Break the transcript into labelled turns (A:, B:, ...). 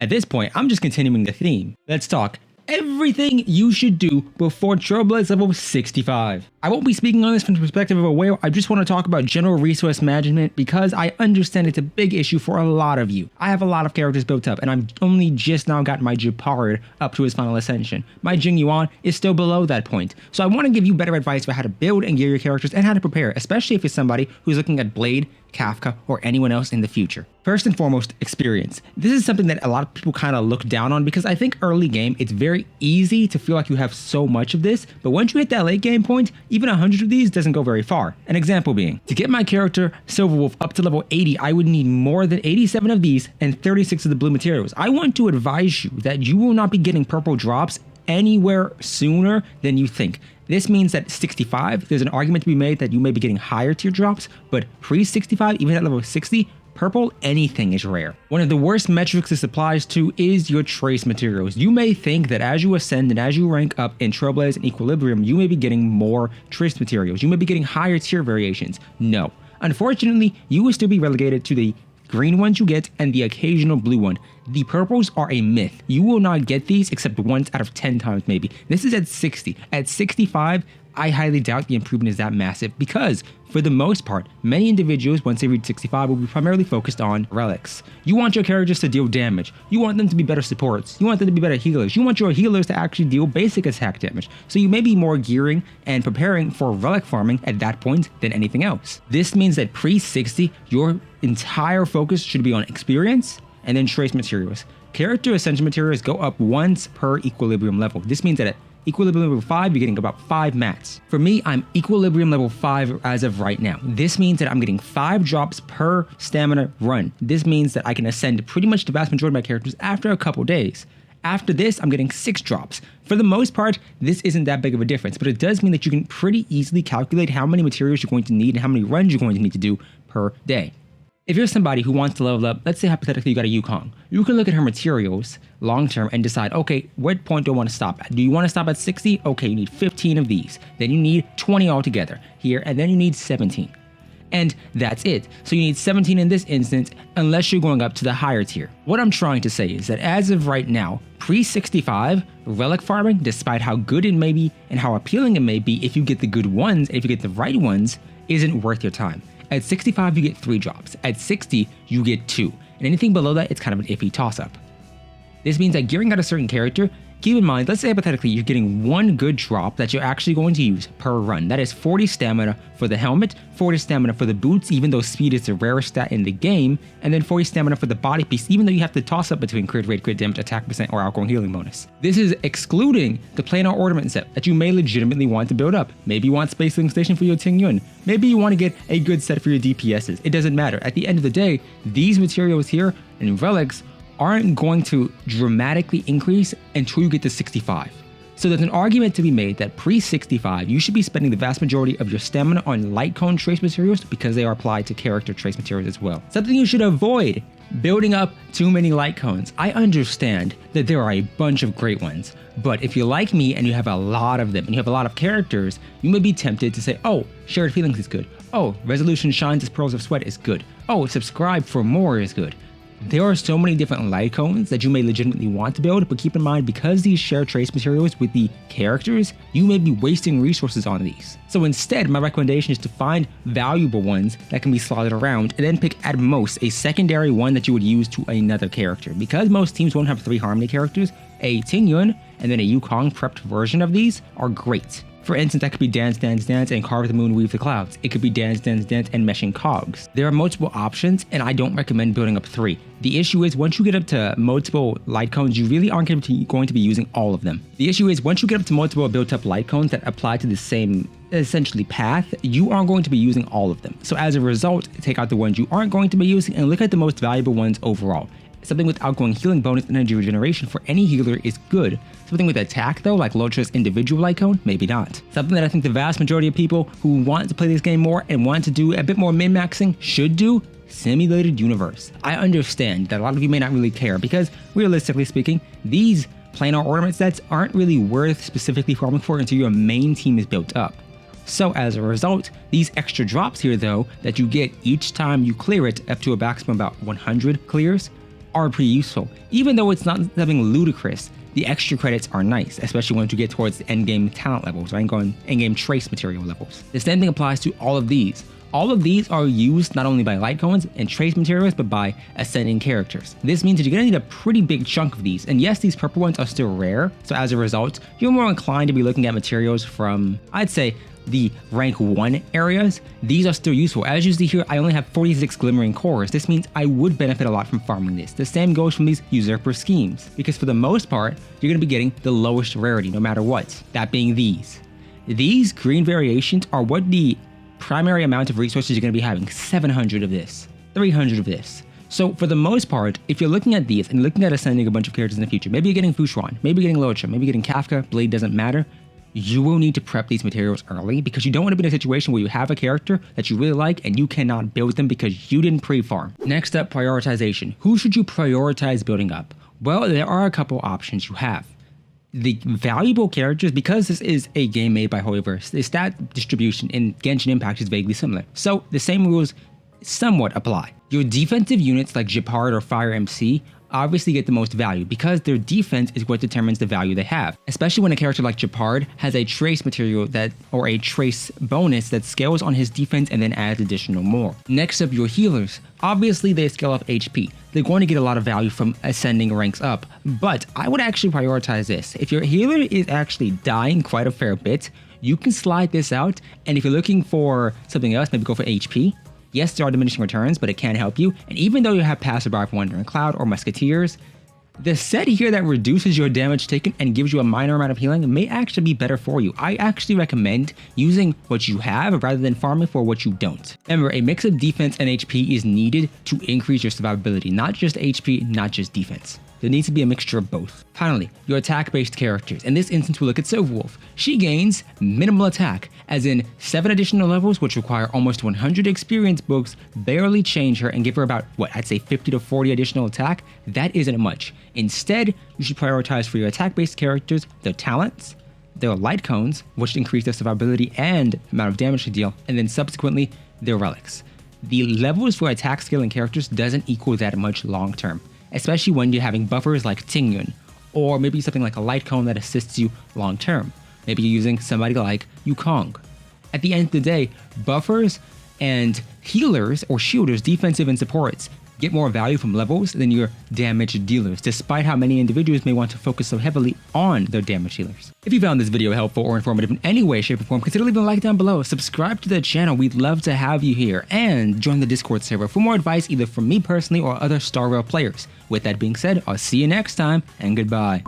A: At this point, I'm just continuing the theme. Let's talk everything you should do before Trailblaze level 65. I won't be speaking on this from the perspective of a whale. I just want to talk about general resource management because I understand it's a big issue for a lot of you. I have a lot of characters built up and I've only just now got my Japard up to his final ascension. My Jing Yuan is still below that point. So I want to give you better advice for how to build and gear your characters and how to prepare, especially if you're somebody who's looking at Blade, Kafka, or anyone else in the future. First and foremost, experience. This is something that a lot of people kind of look down on because I think early game, it's very easy to feel like you have so much of this, but once you hit that late game point, even 100 of these doesn't go very far. An example being, to get my character Silver Wolf up to level 80, I would need more than 87 of these and 36 of the blue materials. I want to advise you that you will not be getting purple drops anywhere sooner than you think. This means that 65, there's an argument to be made that you may be getting higher tier drops, but pre-65, even at level 60, purple anything is rare. One of the worst metrics this applies to is your trace materials. You may think that as you ascend and as you rank up in Trailblaze and Equilibrium, you may be getting more trace materials. You may be getting higher tier variations. No. Unfortunately, you will still be relegated to the green ones you get and the occasional blue one. The purples are a myth. You will not get these except once out of 10 times maybe. This is at 60. At 65, I highly doubt the improvement is that massive because, for the most part, many individuals, once they reach 65, will be primarily focused on relics. You want your characters to deal damage. You want them to be better supports. You want them to be better healers. You want your healers to actually deal basic attack damage. So you may be more gearing and preparing for relic farming at that point than anything else. This means that pre-60, your entire focus should be on experience and then trace materials. Character ascension materials go up once per equilibrium level. This means that at Equilibrium level 5, you're getting about 5 mats. For me, I'm Equilibrium level 5 as of right now. This means that I'm getting 5 drops per stamina run. This means that I can ascend pretty much the vast majority of my characters after a couple days. After this, I'm getting 6 drops. For the most part, this isn't that big of a difference, but it does mean that you can pretty easily calculate how many materials you're going to need and how many runs you're going to need to do per day. If you're somebody who wants to level up, let's say hypothetically you got a Yukong, you can look at her materials long-term and decide, okay, what point do I want to stop at? Do you want to stop at 60? Okay, you need 15 of these. Then you need 20 altogether here, and then you need 17. And that's it. So you need 17 in this instance, unless you're going up to the higher tier. What I'm trying to say is that as of right now, pre-65, relic farming, despite how good it may be and how appealing it may be if you get the good ones, and if you get the right ones, isn't worth your time. At 65, you get 3 drops. At 60, you get 2. And anything below that, it's kind of an iffy toss-up. This means that gearing out a certain character, keep in mind, let's say hypothetically you're getting 1 good drop that you're actually going to use per run. That is 40 stamina for the helmet, 40 stamina for the boots, even though speed is the rarest stat in the game, and then 40 stamina for the body piece, even though you have to toss up between crit rate, crit damage, attack percent, or outgoing healing bonus. This is excluding the planar ornament set that you may legitimately want to build up. Maybe you want Space Link Station for your Ting Yun. Maybe you want to get a good set for your DPSs. It doesn't matter. At the end of the day, these materials here and relics aren't going to dramatically increase until you get to 65. So there's an argument to be made that pre-65, you should be spending the vast majority of your stamina on light cone trace materials because they are applied to character trace materials as well. Something you should avoid, building up too many light cones. I understand that there are a bunch of great ones, but if you're like me and you have a lot of them and you have a lot of characters, you may be tempted to say, oh, Shared Feelings is good. Oh, Resolution Shines as Pearls of Sweat is good. Oh, Subscribe for More is good. There are so many different light cones that you may legitimately want to build, but keep in mind, because these share trace materials with the characters, you may be wasting resources on these. So instead, my recommendation is to find valuable ones that can be slotted around, and then pick at most a secondary one that you would use to another character. Because most teams won't have 3 Harmony characters, a Ting Yun and then a Yukong prepped version of these are great. For instance, that could be Dance, Dance, Dance and Carve the Moon, Weave the Clouds. It could be Dance, Dance, Dance and Meshing Cogs. There are multiple options, and I don't recommend building up 3. The issue is, once you get up to multiple light cones, you really aren't going to be using all of them. The issue is, once you get up to multiple built-up light cones that apply to the same, essentially, path, you aren't going to be using all of them. So as a result, take out the ones you aren't going to be using and look at the most valuable ones overall. Something with outgoing healing bonus and energy regeneration for any healer is good. Something with attack though, like Lotra's individual light cone, maybe not. Something that I think the vast majority of people who want to play this game more and want to do a bit more min-maxing should do, simulated universe. I understand that a lot of you may not really care because, realistically speaking, these planar ornament sets aren't really worth specifically farming for until your main team is built up. So as a result, these extra drops here though, that you get each time you clear it up to a maximum about 100 clears, are pretty useful. Even though it's not something ludicrous, the extra credits are nice, especially once you get towards the endgame talent levels, right? Going endgame trace material levels. The same thing applies to all of these. All of these are used not only by light cones and trace materials, but by ascending characters. This means that you're gonna need a pretty big chunk of these. And yes, these purple ones are still rare, so as a result, you're more inclined to be looking at materials from, I'd say, the rank 1 areas. These are still useful. As you see here, I only have 46 glimmering cores. This means I would benefit a lot from farming this. The same goes from these usurper schemes, because for the most part, you're gonna be getting the lowest rarity no matter what, that being these. These green variations are what the primary amount of resources you're going to be having. 700 of this, 300 of this. So for the most part, if you're looking at these and looking at ascending a bunch of characters in the future, maybe you're getting Fushuan, maybe you're getting Locha, maybe you're getting Kafka, Blade, doesn't matter, you will need to prep these materials early because you don't want to be in a situation where you have a character that you really like and you cannot build them because you didn't pre-farm. Next up, prioritization. Who should you prioritize building up? Well, there are a couple options you have. The valuable characters, because this is a game made by HoYoverse, the stat distribution in Genshin Impact is vaguely similar, so the same rules somewhat apply. Your defensive units like Gepard or Fire MC obviously get the most value because their defense is what determines the value they have, especially when a character like Gepard has a trace material that, or a trace bonus that scales on his defense and then adds additional more. Next up, your healers. Obviously they scale up HP. They're going to get a lot of value from ascending ranks up, but I would actually prioritize this. If your healer is actually dying quite a fair bit, you can slide this out, and if you're looking for something else, maybe go for HP. Yes, there are diminishing returns, but it can help you. And even though you have Passerby from Wandering Cloud or Musketeers, the set here that reduces your damage taken and gives you a minor amount of healing may actually be better for you. I actually recommend using what you have rather than farming for what you don't. Remember, a mix of defense and HP is needed to increase your survivability, not just HP, not just defense. There needs to be a mixture of both. Finally, your attack-based characters. In this instance, we'll look at Silverwolf. She gains minimal attack, as in 7 additional levels, which require almost 100 experience books, barely change her and give her about, what, I'd say 50 to 40 additional attack? That isn't much. Instead, you should prioritize for your attack-based characters their talents, their light cones, which increase their survivability and amount of damage to deal, and then subsequently, their relics. The levels for attack scaling characters doesn't equal that much long-term, especially when you're having buffers like Tingyun, or maybe something like a light cone that assists you long term. Maybe you're using somebody like Yukong. At the end of the day, buffers and healers or shielders, defensive and supports, get more value from levels than your damage dealers, despite how many individuals may want to focus so heavily on their damage healers. If you found this video helpful or informative in any way, shape, or form, consider leaving a like down below, subscribe to the channel, we'd love to have you here, and join the Discord server for more advice either from me personally or other Star Rail players. With that being said, I'll see you next time, and goodbye.